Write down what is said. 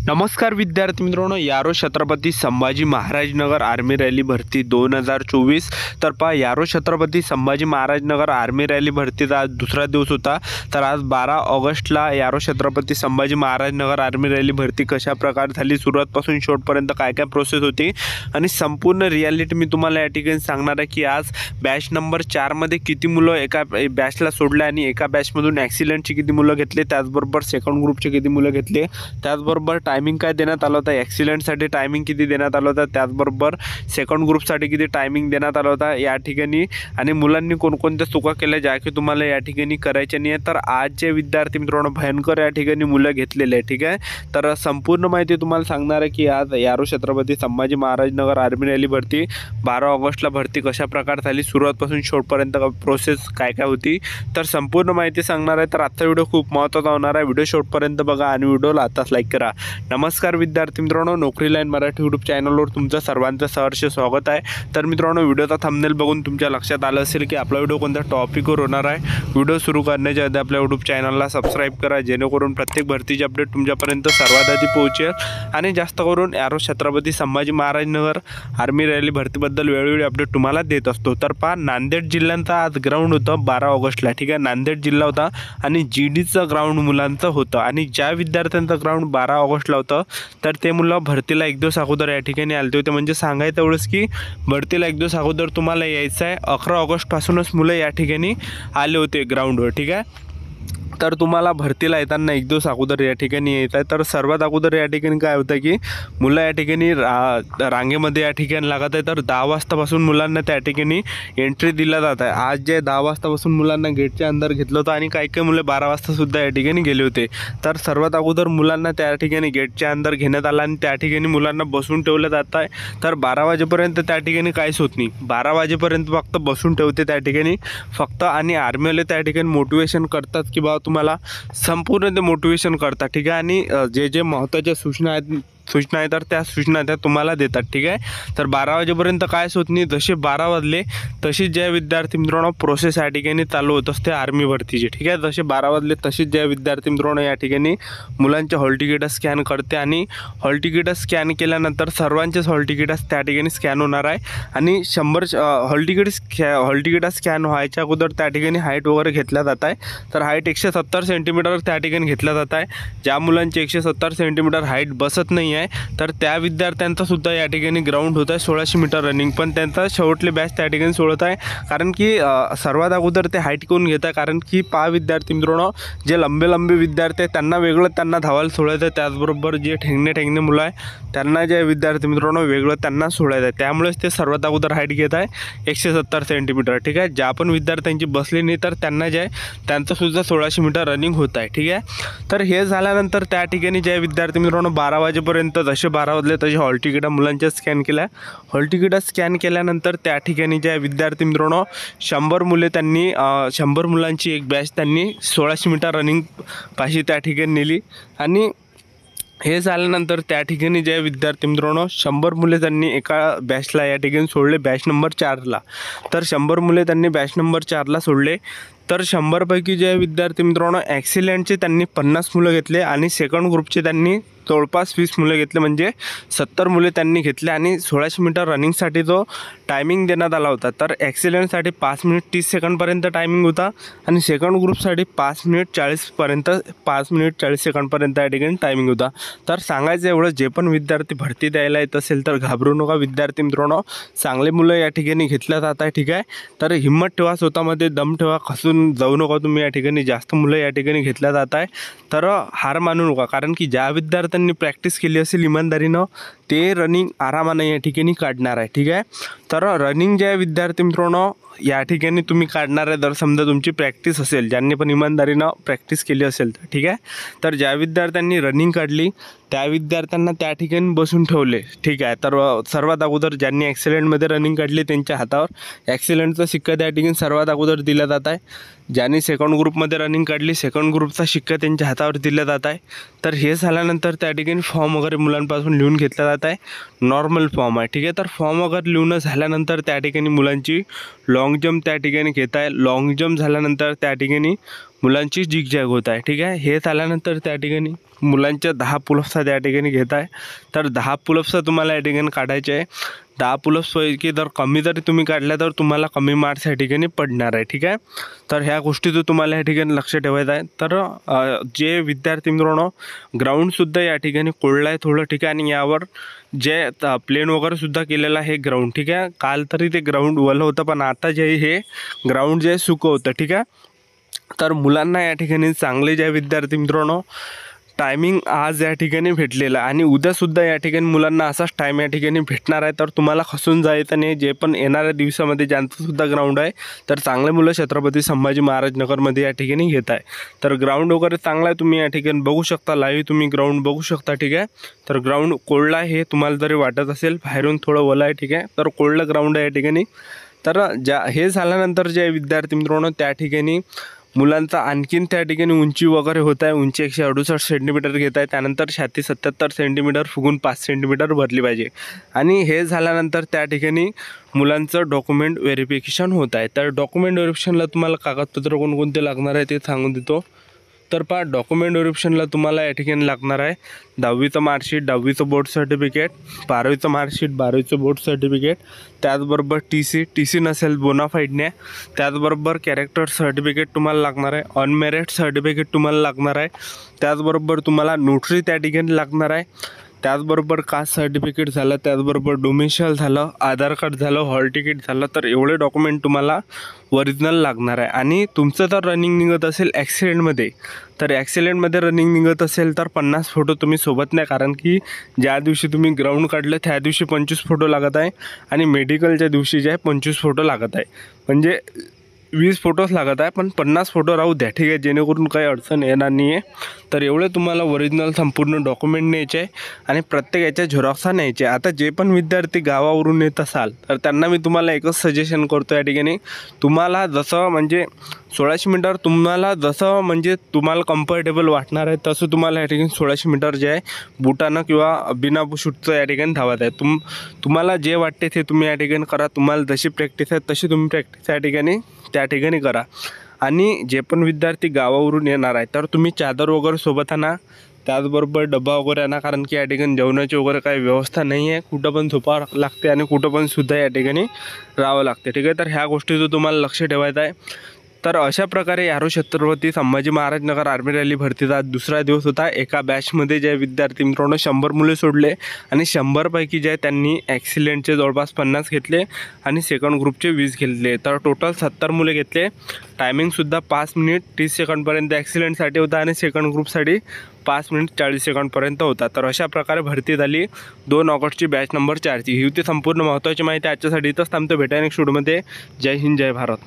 नमस्कार विद्यार्थी मित्रांनो, यारो छत्रपती संभाजी महाराज नगर आर्मी रॅली भरती 2024। तर पहा, यारो छत्रपती संभाजी महाराज नगर आर्मी रॅली भरतीचा आज दुसरा दिवस होता। तर आज 12 ऑगस्टला यारो छत्रपती संभाजी महाराज नगर आर्मी रॅली भरती कशा प्रकारे झाली, सुरुवातपासून शेवटपर्यंत काय काय प्रोसेस होती आणि संपूर्ण रियालिटी मी तुम्हाला या ठिकाणी सांगणार आहे की आज बॅच नंबर 4 मध्ये किती मुलं एका बॅचला सोडले आणि एका बॅचमधून ॲक्सिडेंटची किती मुलं घेतले, त्याचबरोबर सेकंड ग्रुपचे किती मुलं घेतले, त्याचबरोबर टायमिंग काय देण्यात आलं होतं, ॲक्सिडेंटसाठी टायमिंग किती देण्यात आलं होतं, त्याचबरोबर सेकंड ग्रुपसाठी किती टायमिंग देण्यात आलं होतं या ठिकाणी, आणि मुलांनी कोणकोणत्या चुका केल्या ज्या की तुम्हाला या ठिकाणी करायच्या नाही आहे। तर आज जे विद्यार्थी मित्रांनो भयंकर या ठिकाणी मुलं घेतलेले आहे, ठीक आहे। तर संपूर्ण माहिती तुम्हाला सांगणार आहे की आज यारो छत्रपती संभाजी महाराज नगर आर्मी रॅली भरती 12 ऑगस्टला भरती कशा प्रकारे झाली, सुरुवातपासून शेवटपर्यंत प्रोसेस काय काय होती, तर संपूर्ण माहिती सांगणार आहे। तर आजचा व्हिडिओ खूप महत्त्वाचा होणार आहे, व्हिडिओ शेवटपर्यंत बघा आणि व्हिडिओला आताच लाईक करा। नमस्कार विद्यार्थी मित्रांनो, नोकरी लाईन मराठी यूट्यूब चॅनलवर तुमचं सर्वांचं सहर्ष स्वागत आहे। तर मित्रांनो, व्हिडिओचा थंबनेल बघून तुमच्या लक्षात आलं असेल की आपला व्हिडिओ कोणत्या टॉपिकवर होणार आहे। व्हिडिओ सुरू करण्याच्या आधी आपल्या यूट्यूब चॅनलला सबस्क्राईब करा, जेणेकरून प्रत्येक भरतीची अपडेट तुमच्यापर्यंत सर्वात आधी पोहोचेल आणि जास्त करून यारो छत्रपती संभाजी महाराज नगर आर्मी रॅली भरतीबद्दल वेळोवेळी अपडेट तुम्हाला देत असतो। तर पहा, नांदेड जिल्ह्यांचा आज ग्राउंड होतं 12 ऑगस्टला, ठीक आहे। नांदेड जिल्हा होता आणि जीडीचं ग्राउंड मुलांचं होतं, आणि ज्या विद्यार्थ्यांचं ग्राउंड 12 ऑगस्टला होतं तर ते मुलं भरतीला एक दिवस अगोदर या ठिकाणी आले होते। म्हणजे सांगायचं एवढंच की भरतीला एक दिवस अगोदर तुम्हाला यायचं आहे। 11 ऑगस्टपासूनच मुलं या ठिकाणी आले होते ग्राउंडवर, ठीक आहे। तर तुम्हाला भरतीला येताना एक दिवस अगोदर या ठिकाणी यायचं आहे। तर सर्वात अगोदर या ठिकाणी काय होतं की मुलं या ठिकाणी रांगेमध्ये या ठिकाणी लागत आहे। तर 10 वाजतापासून मुलांना त्या ठिकाणी एंट्री दिला जात आहे। आज जे 10 वाजतापासून मुलांना गेटच्या अंदर घेतलं होतं आणि काही मुलं 12 वाजतासुद्धा या ठिकाणी गेले होते। तर सर्वात अगोदर मुलांना त्या ठिकाणी गेटच्या अंदर घेण्यात आलं आणि त्या ठिकाणी मुलांना बसून ठेवलं जात आहे। तर 12 वाजेपर्यंत त्या ठिकाणी काहीच होत नाही, 12 वाजेपर्यंत फक्त बसून ठेवते त्या ठिकाणी फक्त, आणि आर्मीवाले त्या ठिकाणी मोटिवेशन करतात की बा तुम्हाला संपूर्ण ते मोटिवेशन करतात, ठीक आहे। आणि जे जे महत्त्वाच्या सूचना आहेत तर त्या सूचना त्या तुम्हाला देतात, ठीक आहे। तर 12 वाजेपर्यंत कायच होत नाही, जसे 12 वाजले तशीच ज्या विद्यार्थी मित्रांनो प्रोसेस या ठिकाणी चालू होत असते आर्मी भरतीची, ठीक आहे। जसे 12 वाजले तशीच ज्या विद्यार्थी मित्रांनो या ठिकाणी मुलांचे हॉल तिकीट स्कॅन करते, आणि हॉल तिकीट स्कॅन केल्यानंतर सर्वांचेच हॉल तिकीट त्या ठिकाणी स्कॅन होणार आहे। आणि 100 हॉल तिकीट स्कॅन व्हायच्या अगोदर त्या ठिकाणी हाईट वगैरे घेतल्या जात आहे। तर हाईट 170 सेंटीमीटर त्या ठिकाणी घेतल्या जात आहे। ज्या मुलांची 170 सेंटीमीटर हाईट बसत नाही तर त्या विद्यार्थ्यांचा सुद्धा या ठिकाणी ग्राउंड होत आहे 1600 मीटर रनिंग, पण त्यांचा शेवटले बॅच त्या ठिकाणी सोडत आहे। कारण की सर्वात अगोदर ते हाईट करून घेत आहे, कारण की विद्यार्थी मित्रांनो जे लंबे विद्यार्थी आहेत त्यांना वेगळं त्यांना धावायला सोडायचं आहे, त्याचबरोबर जे ठेंगणे मुलं आहे त्यांना जे विद्यार्थी मित्रांनो वेगळं त्यांना सोडायचं आहे। त्यामुळेच ते सर्वात अगोदर हाईट घेत आहे 170 सेंटीमीटर, ठीक आहे। ज्या पण विद्यार्थ्यांची बसली नाही तर त्यांना जे आहे त्यांचंसुद्धा 1600 मीटर रनिंग होत आहे, ठीक आहे। तर हे झाल्यानंतर त्या ठिकाणी जे विद्यार्थी मित्रांनो 12 वाजेपर्यंत जसे 12 वाजले तसे हॉल तिकीट मुलांच्या स्कॅन केल्या, हॉल तिकीट स्कॅन केल्यानंतर त्या ठिकाणी ज्या विद्यार्थी मित्रांनो 100 मुले त्यांनी 100 मुलांची एक बॅच त्यांनी 1600 मीटर रनिंग पाशी त्या ठिकाणी नेली। आणि हे झाल्यानंतर त्या ठिकाणी जे विद्यार्थी मित्रांनो 100 मुले त्यांनी एका बॅचला या ठिकाणी सोडले, बॅच नंबर 4ला। तर 100 मुले त्यांनी बॅच नंबर 4ला सोडले। तर 100 पैकी जे विद्यार्थी मित्रांनो ॲक्सिलेंटचे त्यांनी 50 मुलं घेतले आणि सेकंड ग्रुपचे त्यांनी जवळपास 20 मुलं घेतले, म्हणजे 70 मुले त्यांनी घेतले। आणि 1600 मीटर रनिंगसाठी जो टायमिंग देण्यात आला होता तर ॲक्सिलेंटसाठी 5 मिनिट 30 सेकंडपर्यंत टायमिंग होता आणि सेकंड ग्रुपसाठी 5 मिनिट 40 सेकंडपर्यंत या ठिकाणी टायमिंग होता। तर सांगायचं एवढं, जे पण विद्यार्थी भरती द्यायला येत असेल तर घाबरू नका विद्यार्थी मित्रांनो, चांगले मुलं या ठिकाणी घेतल्या जात आहे, ठीक आहे। तर हिंमत ठेवा, स्वतःमध्ये दम ठेवा, खसून जाऊ नका तुम्ही या ठिकाणी, जास्त मुलं या ठिकाणी घेतल्या जात आहे। तर हार मानू नका, कारण की ज्या विद्यार्थ्यांनी प्रॅक्टिस केली असेल इमानदारीनं ते रनिंग आरामाने या ठिकाणी काढणार आहे, ठीक आहे। तर रनिंग जे विद्यार्थी मित्रांनो या ठिकाणी तुम्ही काढणार आहे, जर समजा तुमची प्रॅक्टिस असेल, ज्यांनी पण इमानदारीनं प्रॅक्टिस केली असेल तर, ठीक आहे। तर ज्या विद्यार्थ्यांनी रनिंग काढली त्या विद्यार्थ्यांना त्या ठिकाणी बसून ठेवले, ठीक आहे। तर सर्वात अगोदर ज्यांनी ॲक्सिलेंटमध्ये रनिंग काढली त्यांच्या हातावर ॲक्सिलेंटचा सिक्का त्या ठिकाणी सर्वात अगोदर दिला जात आहे। ज्यांनी सेकंड ग्रुपमध्ये रनिंग काढली सेकंड ग्रुपचा शिक्का त्यांच्या हातावर दिला जात आहे। तर हे झाल्यानंतर त्या ठिकाणी फॉर्म वगैरे मुलांपासून लिहून घेतला जात आहे, नॉर्मल फॉर्म आहे, ठीक आहे। तर फॉर्म वगैरे लिहून झाल्यानंतर त्या ठिकाणी मुलांची लॉंग जंप त्या ठिकाणी घेत आहे, लॉंग जंप झाल्यानंतर त्या ठिकाणी मुलांची जिगजॅग होत आहे, ठीक आहे। हे झाल्यानंतर त्या ठिकाणी मुलांच्या 10 पुलअप्स त्या ठिकाणी घेत आहे। तर 10 पुलअप्स तुम्हाला या ठिकाणी काढायचे आहे। 10 पुलअप्सपैकी जर कमी जरी तुम्ही काढल्या तर तुम्हाला कमी मार्क्स या ठिकाणी पडणार आहे, ठीक आहे। तर ह्या गोष्टीचं तुम्हाला या ठिकाणी लक्ष ठेवायचं आहे। तर जे विद्यार्थी मित्रांनो ग्राउंडसुद्धा या ठिकाणी कोरडं आहे थोडं, ठीक आहे। आणि यावर जे प्लेन वगैरे सुद्धा केलेलं आहे ग्राउंड, ठीक आहे। काल तरी ते ग्राउंड ओलं होतं, पण आता जे हे ग्राउंड जे सुकं होतं, ठीक आहे। तर मुलांना या ठिकाणी चांगले जे विद्यार्थी मित्रांनो टायमिंग आज या ठिकाणी भेटलेला आणि उद्यासुद्धा या ठिकाणी मुलांना असाच टाईम या ठिकाणी भेटणार आहे। तर तुम्हाला खसून जायचं नाही, जे पण येणाऱ्या दिवसामध्ये ज्यांचंसुद्धा ग्राउंड आहे तर चांगले मुलं छत्रपती संभाजी महाराज नगरमध्ये या ठिकाणी घेत आहे। तर ग्राउंड वगैरे चांगला आहे, तुम्ही या ठिकाणी बघू शकता, लाईव्ह तुम्ही ग्राउंड बघू शकता, ठीक आहे। तर ग्राउंड कोरडं आहे, हे तुम्हाला जरी वाटत असेल बाहेरून थोडं ओलं आहे, ठीक आहे। तर कोरडं ग्राउंड आहे या ठिकाणी। तर हे झाल्यानंतर जे विद्यार्थी मित्रांनो त्या ठिकाणी मुलांचा आणखीन त्या ठिकाणी उंची वगैरे होत आहे, उंची 168 सेंटीमीटर घेत आहे। त्यानंतर छाती 77 सेंटीमीटर फुगून 5 सेंटीमीटर भरली पाहिजे। आणि हे झाल्यानंतर त्या ठिकाणी मुलांचं डॉक्युमेंट व्हेरिफिकेशन होत आहे। तर डॉक्युमेंट व्हेरिफिकेशनला तुम्हाला कागदपत्र कोणकोणते लागणार आहे ते सांगून देतो। तर पहा, डॉक्युमेंट व्हेरिफिकेशनला तुम्हाला या ठिकाणी लागणार आहे 10वीचं मार्कशीट, 10वीचं बोर्ड सर्टिफिकेट, 12वीचं मार्कशीट, 12वीचं बोर्ड सर्टिफिकेट, त्याचबरोबर टी सी नसेल बोनाफाईडने, त्याचबरोबर कॅरेक्टर सर्टिफिकेट तुम्हाला लागणार आहे, अनमेरिट सर्टिफिकेट तुम्हाला लागणार आहे, त्याचबरोबर तुम्हाला नोटरी त्या ठिकाणी लागणार आहे, त्याचबरोबर कास्ट सर्टिफिकेट झालं, त्याचबरोबर डोमिसाईल झालं, आधार कार्ड झालं, हॉल तिकीट झालं। तर एवढे डॉक्युमेंट तुम्हाला ओरिजिनल लागणार आहे। आणि तुमचं जर रनिंग निघत असेल ॲक्सिडेंटमध्ये, तर ॲक्सिडेंटमध्ये रनिंग निघत असेल तर 50 फोटो तुम्ही सोबत नाही, कारण की ज्या दिवशी तुम्ही ग्राउंड काढलं त्या दिवशी 25 फोटो लागत आहे आणि मेडिकलच्या दिवशी जे आहे 25 फोटो लागत आहे, म्हणजे 20 फोटोज लागत आहे, पण 50 फोटो राहू द्या, ठीक आहे, जेणेकरून काही अडचण येणार नाही आहे। तर एवढे तुम्हाला ओरिजिनल संपूर्ण डॉक्युमेंट न्यायचे आहे आणि प्रत्येक याच्या झेरॉक्सा न्यायचे। आता जे पण विद्यार्थी गावावरून येत असाल तर त्यांना मी तुम्हाला एकच सजेशन करतो या ठिकाणी, तुम्हाला जसं म्हणजे 1600 मीटर तुम्हाला जसं म्हणजे तुम्हाला कम्फर्टेबल वाटणार आहे तसं तुम्हाला या ठिकाणी 1600 मीटर जे आहे बुटानं किंवा बिना शूटचं या ठिकाणी धावत आहे। तुम्हाला जे वाटते ते तुम्ही या ठिकाणी करा, तुम्हाला जशी प्रॅक्टिस आहे तशी तुम्ही प्रॅक्टिस त्या ठिकाणी करा। आणि जे पण विद्यार्थी गावावरून येणार आहे तर तुम्ही चादर वगैरे सोबत आणा, त्याचबरोबर डब्बा वगैरे आणा, कारण की या ठिकाणी जेवणाची वगैरे काही व्यवस्था नाही आहे, कुठं पण झोपावं लागते आणि कुठं पण सुद्धा या ठिकाणी राहावं लागते, ठीक आहे। तर ह्या गोष्टीचं तुम्हाला लक्ष ठेवायचं आहे। तर अशा प्रकारे यारो छत्रपती संभाजी महाराज नगर आर्मी रॅली भरतीचा दुसरा दिवस होता। एका बॅचमध्ये जे विद्यार्थी मित्रांनो 100 मुले सोडले आणि 100 पैकी जे त्यांनी ॲक्सिलेंटचे जवळपास 50 घेतले आणि सेकंड ग्रुपचे 20 घेतले। तर टोटल 70 मुले घेतले। टायमिंगसुद्धा 5 मिनिट 30 सेकंडपर्यंत ॲक्सिलेंटसाठी होता आणि सेकंड ग्रुपसाठी 5 मिनिट 40 सेकंडपर्यंत होता। तर अशा प्रकारे भरती झाली 2 ऑगस्टची बॅच नंबर 4ची। ही होती संपूर्ण महत्त्वाची माहिती आजच्यासाठी। इथंच थांबतो, भेटायला नेक्स्ट व्हिडिओमध्ये। जय हिंद, जय भारत।